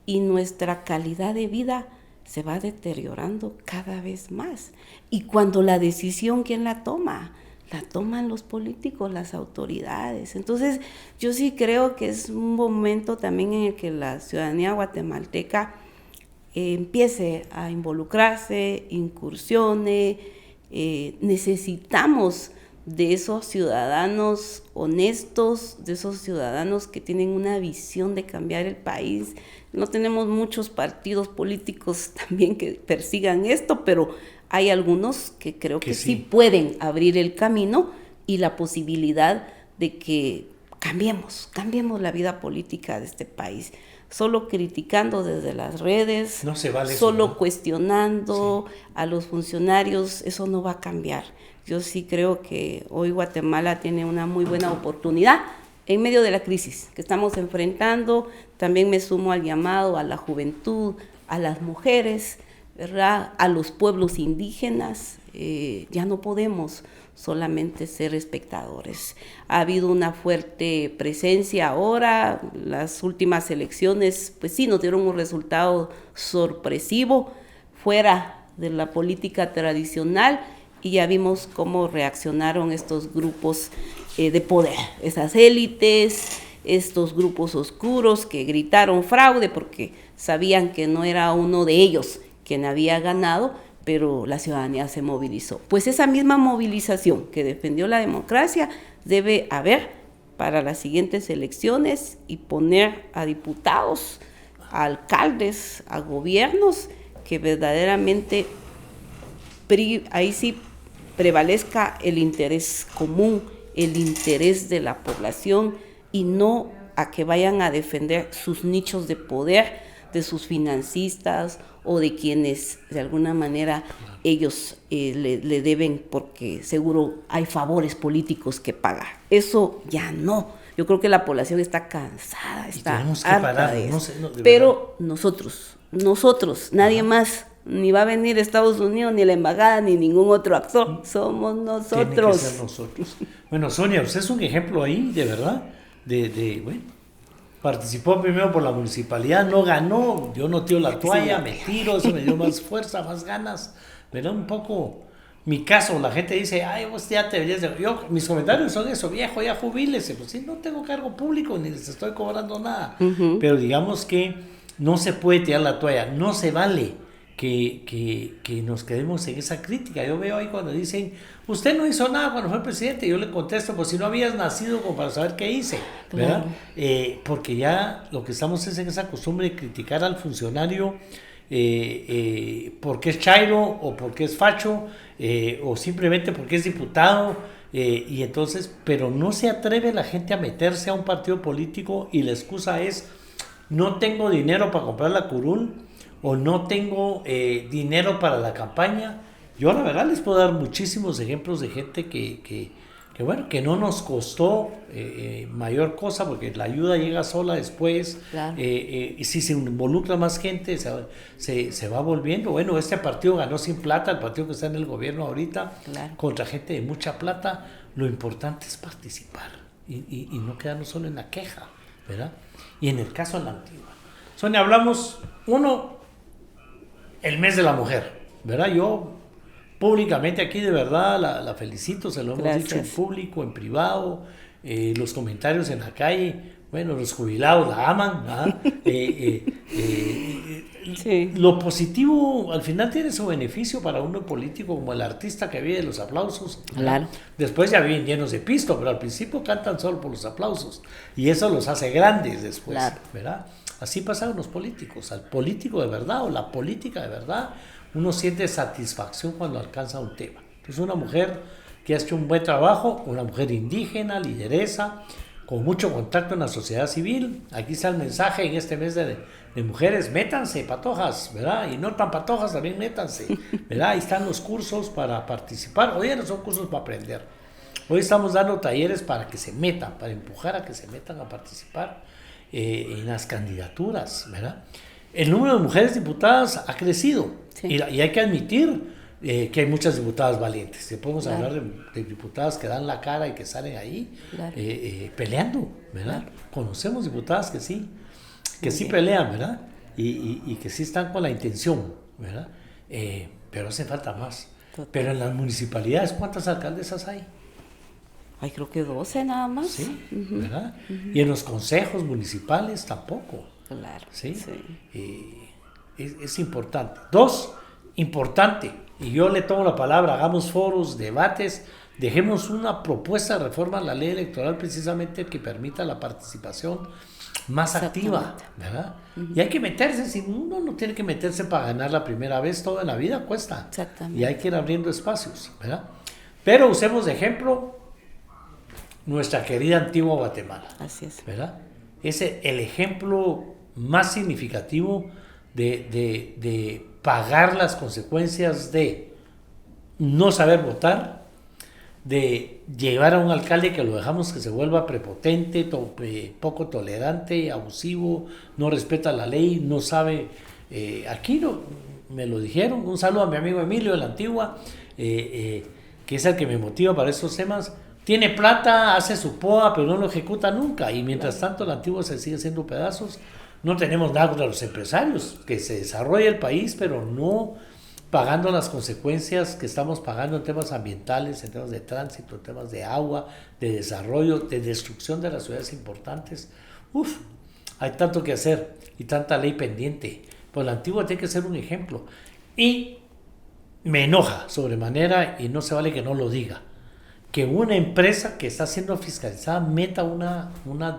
y nuestra calidad de vida se va deteriorando cada vez más. Y cuando la decisión, ¿quién la toma? La toman los políticos, las autoridades. Entonces, yo sí creo que es un momento también en el que la ciudadanía guatemalteca empiece a involucrarse, incursione. Necesitamos de esos ciudadanos honestos, de esos ciudadanos que tienen una visión de cambiar el país. No tenemos muchos partidos políticos también que persigan esto, pero hay algunos que creo que sí pueden abrir el camino y la posibilidad de que cambiemos la vida política de este país. Solo criticando desde las redes, no se vale solo eso, ¿no? Cuestionando a los funcionarios, eso no va a cambiar. Yo sí creo que hoy Guatemala tiene una muy buena oportunidad en medio de la crisis que estamos enfrentando. También me sumo al llamado a la juventud, a las mujeres, ¿verdad? A los pueblos indígenas. Ya no podemos solamente ser espectadores. Ha habido una fuerte presencia ahora. Las últimas elecciones, pues sí, nos dieron un resultado sorpresivo fuera de la política tradicional, y ya vimos cómo reaccionaron estos grupos de poder, esas élites, estos grupos oscuros que gritaron fraude porque sabían que no era uno de ellos quien había ganado, pero la ciudadanía se movilizó. Pues esa misma movilización que defendió la democracia debe haber para las siguientes elecciones y poner a diputados, a alcaldes, a gobiernos que verdaderamente ahí sí prevalezca el interés común, el interés de la población, y no a que vayan a defender sus nichos de poder de sus financistas o de quienes de alguna manera ellos le deben, porque seguro hay favores políticos que pagar. Eso ya no. Yo creo que la población está cansada, está harta de eso. Pero nosotros, nadie más, ni va a venir Estados Unidos, ni la embajada, ni ningún otro actor. Somos nosotros. Tiene que ser nosotros. Bueno, Sonia, usted es un ejemplo ahí, de verdad, bueno, participó primero por la municipalidad, no ganó, yo no tiro la toalla, me tiro, eso me dio más fuerza, más ganas, ¿verdad? Un poco mi caso, la gente dice, ay, vos ya te deberías de... mis comentarios son eso, viejo, ya jubílese, pues sí, no tengo cargo público, ni les estoy cobrando nada, pero digamos que no se puede tirar la toalla, no se vale que nos quedemos en esa crítica. Yo veo ahí cuando dicen, usted no hizo nada cuando fue presidente, yo le contesto, pues si no habías nacido como para saber qué hice, ¿verdad? Porque ya lo que estamos es en esa costumbre de criticar al funcionario porque es chairo o porque es facho o simplemente porque es diputado, y entonces, pero no se atreve la gente a meterse a un partido político y la excusa es, no tengo dinero para comprar la curul, o no tengo dinero para la campaña. Yo la verdad les puedo dar muchísimos ejemplos de gente que bueno, que no nos costó mayor cosa, porque la ayuda llega sola después, claro. Y si se involucra más gente, se va volviendo. Bueno, este partido ganó sin plata, el partido que está en el gobierno ahorita, claro. Contra gente de mucha plata. Lo importante es participar y no quedarnos solo en la queja, ¿verdad? Y en el caso de la Antigua. Sonia, hablamos, el mes de la mujer, ¿verdad? Yo públicamente aquí de verdad la felicito, se lo hemos dicho en público, en privado, los comentarios en la calle, bueno, los jubilados la aman, sí. Lo positivo al final tiene su beneficio para uno político, como el artista que vive de los aplausos, claro. Después ya viven llenos de pisto, pero al principio cantan solo por los aplausos y eso los hace grandes después, claro. ¿Verdad? Así pasa con los políticos. Al político de verdad o la política de verdad, uno siente satisfacción cuando alcanza un tema. Entonces una mujer que ha hecho un buen trabajo, una mujer indígena, lideresa, con mucho contacto en la sociedad civil. Aquí está el mensaje en este mes de mujeres, métanse, patojas, ¿verdad? Y no tan patojas, también métanse, ¿verdad? Ahí están los cursos para participar. Hoy ya no son cursos para aprender. Hoy estamos dando talleres para que se metan, para empujar a que se metan a participar en las candidaturas, ¿verdad? El número de mujeres diputadas ha crecido, sí. y hay que admitir que hay muchas diputadas valientes. Podemos claro. hablar de diputadas que dan la cara y que salen ahí claro. Peleando, ¿verdad? Claro. Conocemos diputadas que sí pelean, ¿verdad? Y que sí están con la intención, ¿verdad? Pero hace falta más. Total. Pero en las municipalidades, ¿cuántas alcaldesas hay? Hay creo que 12 nada más. Sí, ¿verdad? Y en los consejos municipales tampoco. Claro. Sí. Es importante. 2, importante, y yo le tomo la palabra, hagamos foros, debates, dejemos una propuesta de reforma a la ley electoral precisamente que permita la participación más activa, ¿verdad? Y hay que meterse, si uno no tiene que meterse para ganar la primera vez, todo en la vida cuesta. Exactamente. Y hay que ir abriendo espacios, ¿verdad? Pero usemos de ejemplo nuestra querida Antigua Guatemala. Así es. ¿Verdad? Es el ejemplo más significativo de pagar las consecuencias de no saber votar, de llevar a un alcalde que lo dejamos que se vuelva prepotente, poco tolerante, abusivo, no respeta la ley, no sabe. Aquí me lo dijeron. Un saludo a mi amigo Emilio de la Antigua, que es el que me motiva para estos temas. Tiene plata, hace su POA, pero no lo ejecuta nunca. Y mientras tanto, la Antigua se sigue haciendo pedazos. No tenemos nada contra los empresarios, que se desarrolle el país, pero no pagando las consecuencias que estamos pagando en temas ambientales, en temas de tránsito, en temas de agua, de desarrollo, de destrucción de las ciudades importantes. Hay tanto que hacer y tanta ley pendiente. Pues la Antigua tiene que ser un ejemplo. Y me enoja sobremanera, y no se vale que no lo diga, que una empresa que está siendo fiscalizada meta una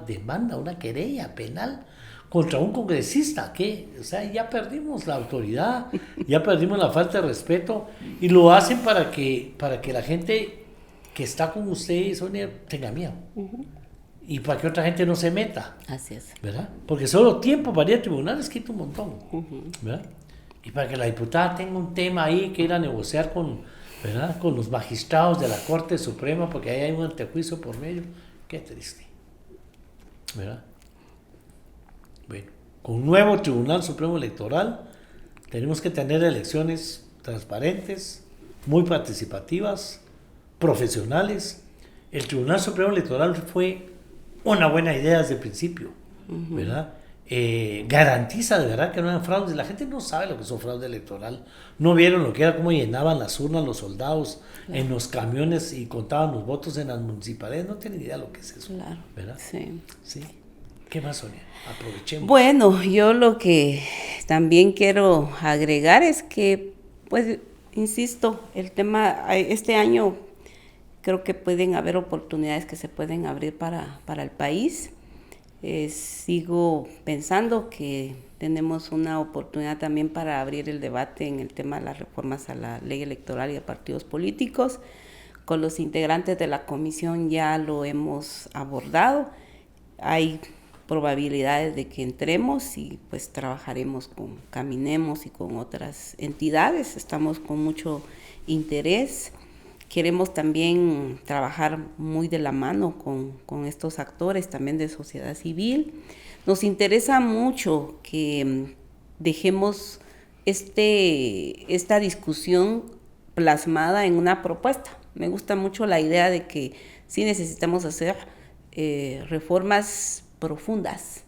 demanda, una querella penal contra un congresista, que, o sea, ya perdimos la autoridad, ya perdimos la falta de respeto, y lo hacen para que la gente que está con usted, Sonia, tenga miedo. Y para que otra gente no se meta. Así es. ¿Verdad? Porque solo tiempo para ir a tribunales quita un montón. ¿Verdad? Y para que la diputada tenga un tema ahí que ir a negociar con, ¿verdad?, con los magistrados de la Corte Suprema, porque ahí hay un antejuicio por medio. Qué triste. ¿Verdad? Bueno, con un nuevo Tribunal Supremo Electoral tenemos que tener elecciones transparentes, muy participativas, profesionales. El Tribunal Supremo Electoral fue una buena idea desde el principio, ¿verdad? Garantiza de verdad que no hay fraudes. La gente no sabe lo que es un fraude electoral. No vieron lo que era, cómo llenaban las urnas los soldados en los camiones y contaban los votos en las municipalidades. No tienen idea lo que es eso, ¿verdad? Sí. Sí. ¿Qué más, Sonia? Aprovechemos. Bueno, yo lo que también quiero agregar es que, pues, insisto, el tema, este año creo que pueden haber oportunidades que se pueden abrir para el país. Sigo pensando que tenemos una oportunidad también para abrir el debate en el tema de las reformas a la ley electoral y a partidos políticos. Con los integrantes de la comisión ya lo hemos abordado. Hay probabilidades de que entremos y pues trabajaremos con Caminemos y con otras entidades. Estamos con mucho interés. Queremos también trabajar muy de la mano con estos actores también de sociedad civil. Nos interesa mucho que dejemos esta discusión plasmada en una propuesta. Me gusta mucho la idea de que sí necesitamos hacer reformas profundas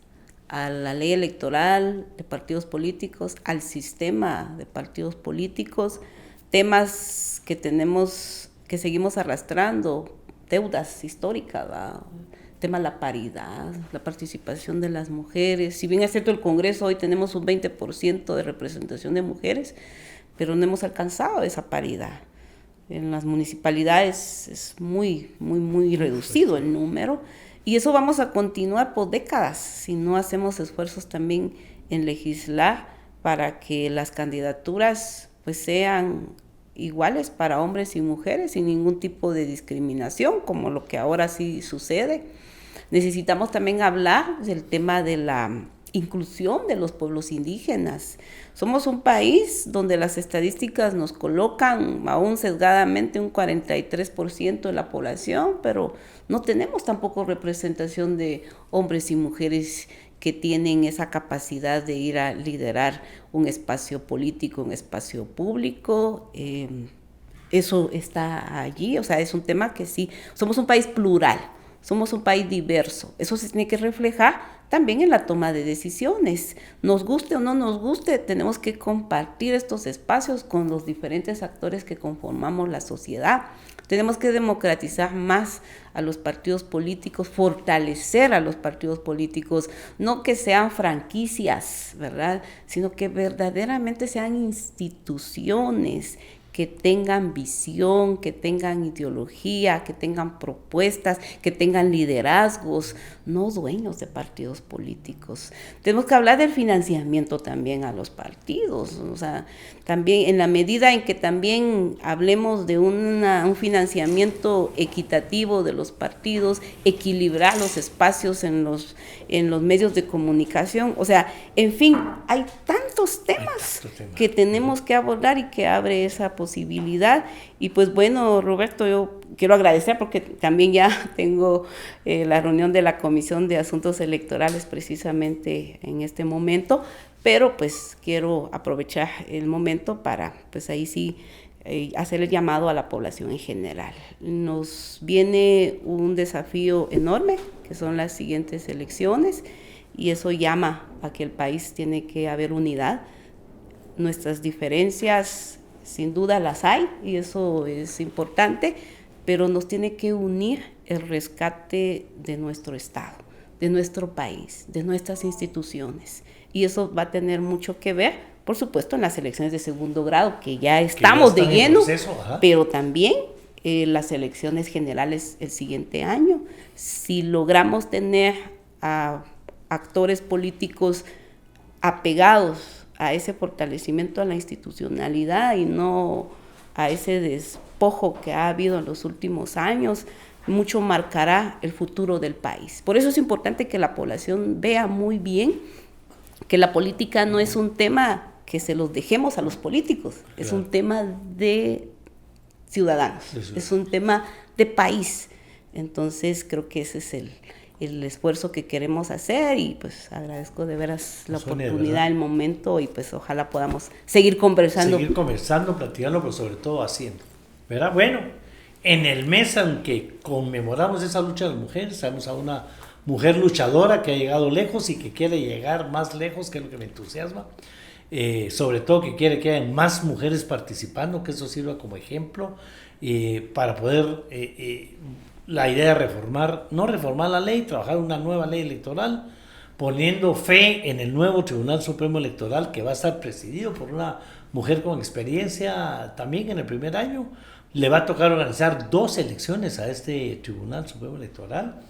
a la ley electoral de partidos políticos, al sistema de partidos políticos, temas que seguimos arrastrando, deudas históricas, tema de la paridad, la participación de las mujeres. Si bien es cierto, el Congreso hoy tenemos un 20% de representación de mujeres, pero no hemos alcanzado esa paridad. En las municipalidades es muy reducido el número, y eso vamos a continuar por décadas si no hacemos esfuerzos también en legislar para que las candidaturas pues sean iguales para hombres y mujeres sin ningún tipo de discriminación, como lo que ahora sí sucede. Necesitamos también hablar del tema de la inclusión de los pueblos indígenas. Somos un país donde las estadísticas nos colocan aún sesgadamente un 43% de la población, pero no tenemos tampoco representación de hombres y mujeres que tienen esa capacidad de ir a liderar un espacio político, un espacio público. Eso está allí, o sea, es un tema que sí, somos un país plural, somos un país diverso. Eso se tiene que reflejar también en la toma de decisiones. Nos guste o no nos guste, tenemos que compartir estos espacios con los diferentes actores que conformamos la sociedad. Tenemos que democratizar más a los partidos políticos, fortalecer a los partidos políticos, no que sean franquicias, ¿verdad?, sino que verdaderamente sean instituciones que tengan visión, que tengan ideología, que tengan propuestas, que tengan liderazgos, no dueños de partidos políticos. Tenemos que hablar del financiamiento también a los partidos, o sea, también en la medida en que también hablemos de un financiamiento equitativo de los partidos, equilibrar los espacios en los medios de comunicación, o sea, en fin, hay tantos temas que tenemos que abordar y que abre esa posibilidad. Y pues bueno, Roberto, yo quiero agradecer porque también ya tengo la reunión de la Comisión de Asuntos Electorales precisamente en este momento, pero pues quiero aprovechar el momento para pues ahí sí hacer el llamado a la población en general. Nos viene un desafío enorme, que son las siguientes elecciones, y eso llama a que el país tiene que haber unidad. Nuestras diferencias sin duda las hay y eso es importante, pero nos tiene que unir el rescate de nuestro Estado, de nuestro país, de nuestras instituciones. Y eso va a tener mucho que ver, por supuesto, en las elecciones de segundo grado, que ya estamos de lleno, pero también las elecciones generales el siguiente año. Si logramos tener a actores políticos apegados a ese fortalecimiento a la institucionalidad y no a ese despojo que ha habido en los últimos años, mucho marcará el futuro del país. Por eso es importante que la población vea muy bien que la política no es un tema que se los dejemos a los políticos, claro. Es un tema de ciudadanos, es un tema de país. Entonces creo que ese es el esfuerzo que queremos hacer y pues agradezco de veras la oportunidad, el momento y pues ojalá podamos seguir conversando. Seguir conversando, platicando, pero sobre todo haciendo, ¿verdad? Bueno, en el mes en que conmemoramos esa lucha de las mujeres, sabemos a una mujer luchadora que ha llegado lejos y que quiere llegar más lejos, que es lo que me entusiasma. Sobre todo que quiere que haya más mujeres participando, que eso sirva como ejemplo para poder, la idea de reformar, no reformar la ley, trabajar una nueva ley electoral, poniendo fe en el nuevo Tribunal Supremo Electoral que va a estar presidido por una mujer con experiencia también en el primer año. Le va a tocar organizar 2 elecciones a este Tribunal Supremo Electoral,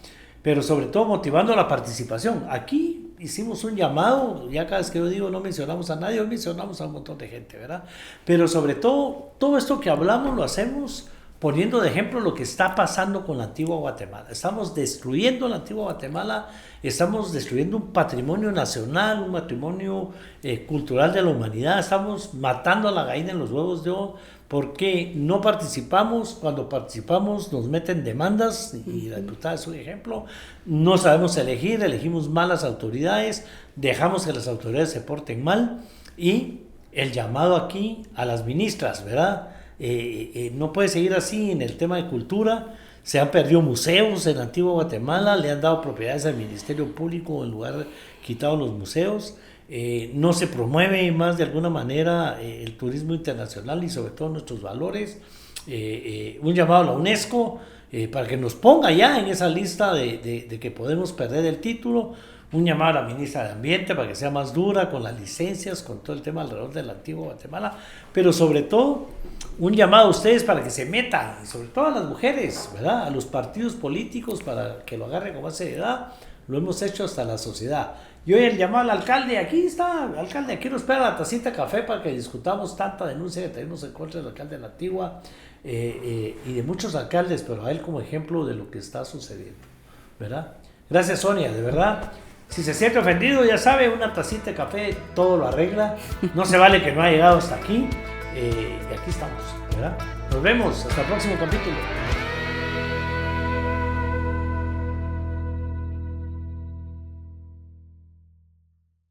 pero sobre todo motivando la participación. Aquí hicimos un llamado, ya cada vez que yo digo no mencionamos a nadie, hoy mencionamos a un montón de gente, ¿verdad? Pero sobre todo, todo esto que hablamos lo hacemos poniendo de ejemplo lo que está pasando con la antigua Guatemala. Estamos destruyendo la antigua Guatemala, estamos destruyendo un patrimonio nacional, un patrimonio cultural de la humanidad, estamos matando a la gallina en los huevos de oro, porque no participamos. Cuando participamos nos meten demandas, y la diputada es un ejemplo. No sabemos elegir, elegimos malas autoridades, dejamos que las autoridades se porten mal, y el llamado aquí a las ministras, ¿verdad? No puede seguir así en el tema de cultura. Se han perdido museos en Antigua Guatemala, le han dado propiedades al Ministerio Público en lugar de quitado los museos. No se promueve más de alguna manera el turismo internacional y sobre todo nuestros valores. Un llamado a la UNESCO para que nos ponga ya en esa lista de que podemos perder el título. Un llamado a la ministra de Ambiente para que sea más dura con las licencias, con todo el tema alrededor de la antigua Guatemala, pero sobre todo un llamado a ustedes para que se metan, y sobre todo a las mujeres, ¿verdad? A los partidos políticos para que lo agarren con más seriedad. Lo hemos hecho hasta la sociedad. Y hoy el llamado al alcalde, aquí está, alcalde, aquí nos espera la tacita de café para que discutamos tanta denuncia que tenemos en contra del alcalde de la Antigua y de muchos alcaldes, pero a él como ejemplo de lo que está sucediendo, ¿verdad? Gracias, Sonia, de verdad. Si se siente ofendido, ya sabe, una tacita de café todo lo arregla. No se vale que no haya llegado hasta aquí. Y aquí estamos, ¿verdad? Nos vemos, hasta el próximo capítulo.